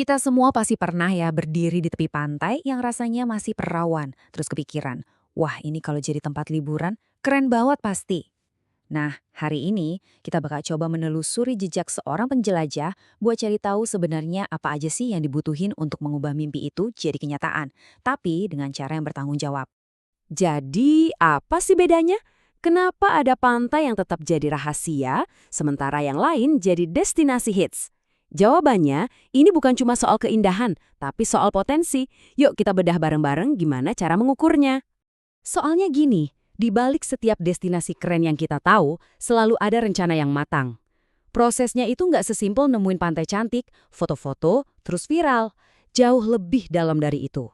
Kita semua pasti pernah ya berdiri di tepi pantai yang rasanya masih perawan, terus kepikiran, wah ini kalau jadi tempat liburan, keren banget pasti. Nah, hari ini kita bakal coba menelusuri jejak seorang penjelajah buat cari tahu sebenarnya apa aja sih yang dibutuhin untuk mengubah mimpi itu jadi kenyataan, tapi dengan cara yang bertanggung jawab. Jadi, apa sih bedanya? Kenapa ada pantai yang tetap jadi rahasia, sementara yang lain jadi destinasi hits? Jawabannya, ini bukan cuma soal keindahan, tapi soal potensi. Yuk kita bedah bareng-bareng gimana cara mengukurnya. Soalnya gini, di balik setiap destinasi keren yang kita tahu, selalu ada rencana yang matang. Prosesnya itu nggak sesimpel nemuin pantai cantik, foto-foto, terus viral. Jauh lebih dalam dari itu.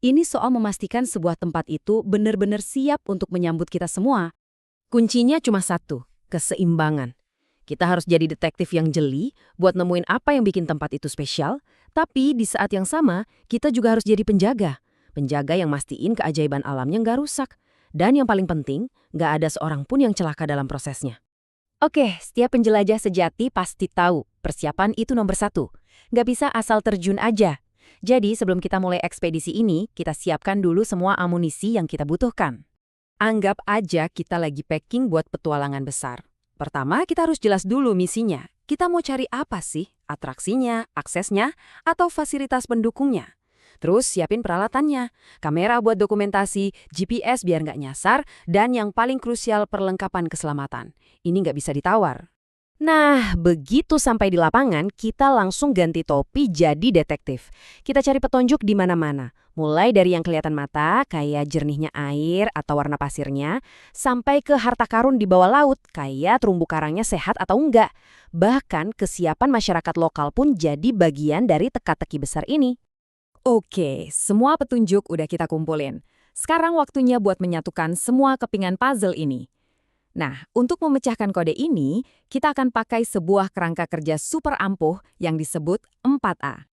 Ini soal memastikan sebuah tempat itu benar-benar siap untuk menyambut kita semua. Kuncinya cuma satu, keseimbangan. Kita harus jadi detektif yang jeli buat nemuin apa yang bikin tempat itu spesial, tapi di saat yang sama, kita juga harus jadi penjaga. Penjaga yang mastiin keajaiban alamnya nggak rusak. Dan yang paling penting, nggak ada seorang pun yang celaka dalam prosesnya. Oke, setiap penjelajah sejati pasti tahu, persiapan itu nomor satu. Nggak bisa asal terjun aja. Jadi sebelum kita mulai ekspedisi ini, kita siapkan dulu semua amunisi yang kita butuhkan. Anggap aja kita lagi packing buat petualangan besar. Pertama, kita harus jelas dulu misinya. Kita mau cari apa sih? Atraksinya, aksesnya, atau fasilitas pendukungnya? Terus siapin peralatannya, kamera buat dokumentasi, GPS biar nggak nyasar, dan yang paling krusial perlengkapan keselamatan. Ini nggak bisa ditawar. Nah, begitu sampai di lapangan, kita langsung ganti topi jadi detektif. Kita cari petunjuk di mana-mana. Mulai dari yang kelihatan mata, kayak jernihnya air atau warna pasirnya, sampai ke harta karun di bawah laut, kayak terumbu karangnya sehat atau enggak. Bahkan kesiapan masyarakat lokal pun jadi bagian dari teka-teki besar ini. Oke, semua petunjuk udah kita kumpulin. Sekarang waktunya buat menyatukan semua kepingan puzzle ini. Nah, untuk memecahkan kode ini, kita akan pakai sebuah kerangka kerja super ampuh yang disebut 4A.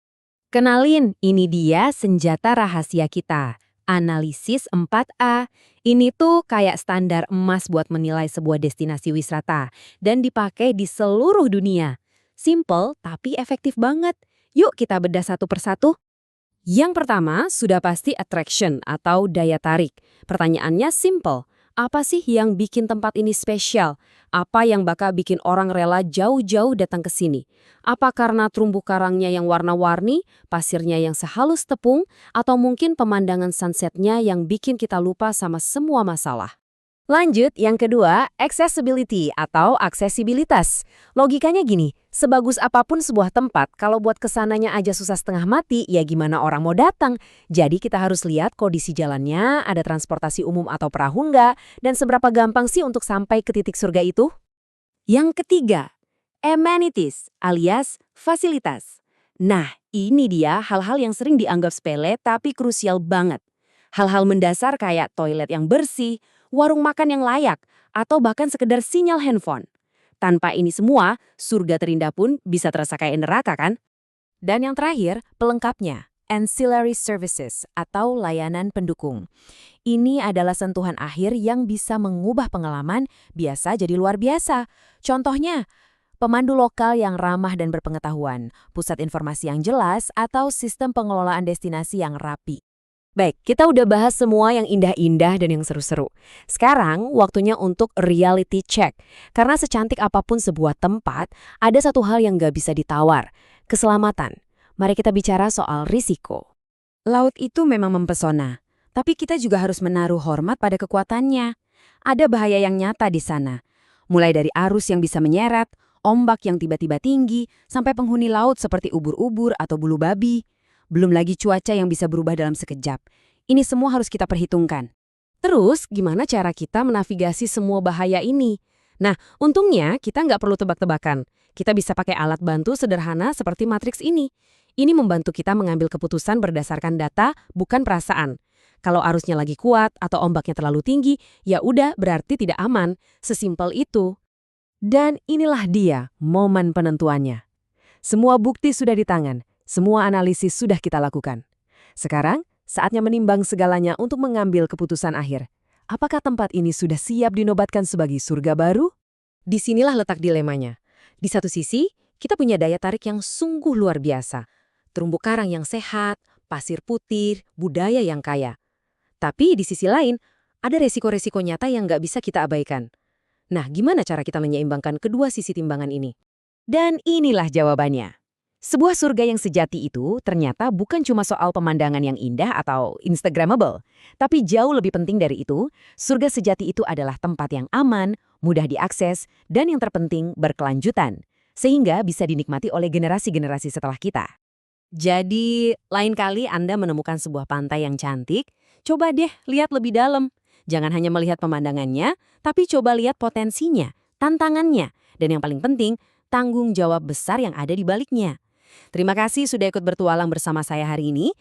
Kenalin, ini dia senjata rahasia kita. Analisis 4A. Ini tuh kayak standar emas buat menilai sebuah destinasi wisata dan dipakai di seluruh dunia. Simple tapi efektif banget. Yuk kita bedah satu persatu. Yang pertama, sudah pasti attraction atau daya tarik. Pertanyaannya simple. Apa sih yang bikin tempat ini spesial? Apa yang bakal bikin orang rela jauh-jauh datang ke sini? Apa karena terumbu karangnya yang warna-warni, pasirnya yang sehalus tepung, atau mungkin pemandangan sunsetnya yang bikin kita lupa sama semua masalah? Lanjut, yang kedua, accessibility atau aksesibilitas. Logikanya gini, sebagus apapun sebuah tempat, kalau buat kesananya aja susah setengah mati, ya gimana orang mau datang? Jadi kita harus lihat kondisi jalannya, ada transportasi umum atau perahu nggak, dan seberapa gampang sih untuk sampai ke titik surga itu? Yang ketiga, amenities alias fasilitas. Nah, ini dia hal-hal yang sering dianggap sepele tapi krusial banget. Hal-hal mendasar kayak toilet yang bersih, warung makan yang layak, atau bahkan sekedar sinyal handphone. Tanpa ini semua, surga terindah pun bisa terasa kayak neraka kan? Dan yang terakhir, pelengkapnya, ancillary services atau layanan pendukung. Ini adalah sentuhan akhir yang bisa mengubah pengalaman biasa jadi luar biasa. Contohnya, pemandu lokal yang ramah dan berpengetahuan, pusat informasi yang jelas, atau sistem pengelolaan destinasi yang rapi. Baik, kita udah bahas semua yang indah-indah dan yang seru-seru. Sekarang, waktunya untuk reality check. Karena secantik apapun sebuah tempat, ada satu hal yang nggak bisa ditawar. Keselamatan. Mari kita bicara soal risiko. Laut itu memang mempesona, tapi kita juga harus menaruh hormat pada kekuatannya. Ada bahaya yang nyata di sana. Mulai dari arus yang bisa menyeret, ombak yang tiba-tiba tinggi, sampai penghuni laut seperti ubur-ubur atau bulu babi. Belum lagi cuaca yang bisa berubah dalam sekejap. Ini semua harus kita perhitungkan. Terus, gimana cara kita menavigasi semua bahaya ini? Nah, untungnya kita nggak perlu tebak-tebakan. Kita bisa pakai alat bantu sederhana seperti matriks ini. Ini membantu kita mengambil keputusan berdasarkan data, bukan perasaan. Kalau arusnya lagi kuat atau ombaknya terlalu tinggi, ya udah berarti tidak aman. Sesimpel itu. Dan inilah dia, momen penentuannya. Semua bukti sudah di tangan. Semua analisis sudah kita lakukan. Sekarang, saatnya menimbang segalanya untuk mengambil keputusan akhir. Apakah tempat ini sudah siap dinobatkan sebagai surga baru? Disinilah letak dilemanya. Di satu sisi, kita punya daya tarik yang sungguh luar biasa. terumbu karang yang sehat, pasir putih, budaya yang kaya. Tapi di sisi lain, ada resiko-resiko nyata yang nggak bisa kita abaikan. Nah, gimana cara kita menyeimbangkan kedua sisi timbangan ini? Dan inilah jawabannya. Sebuah surga yang sejati itu ternyata bukan cuma soal pemandangan yang indah atau Instagramable. Tapi jauh lebih penting dari itu, surga sejati itu adalah tempat yang aman, mudah diakses, dan yang terpenting berkelanjutan. Sehingga bisa dinikmati oleh generasi-generasi setelah kita. Jadi, lain kali Anda menemukan sebuah pantai yang cantik, coba deh lihat lebih dalam. Jangan hanya melihat pemandangannya, tapi coba lihat potensinya, tantangannya, dan yang paling penting, tanggung jawab besar yang ada di baliknya. Terima kasih sudah ikut bertualang bersama saya hari ini.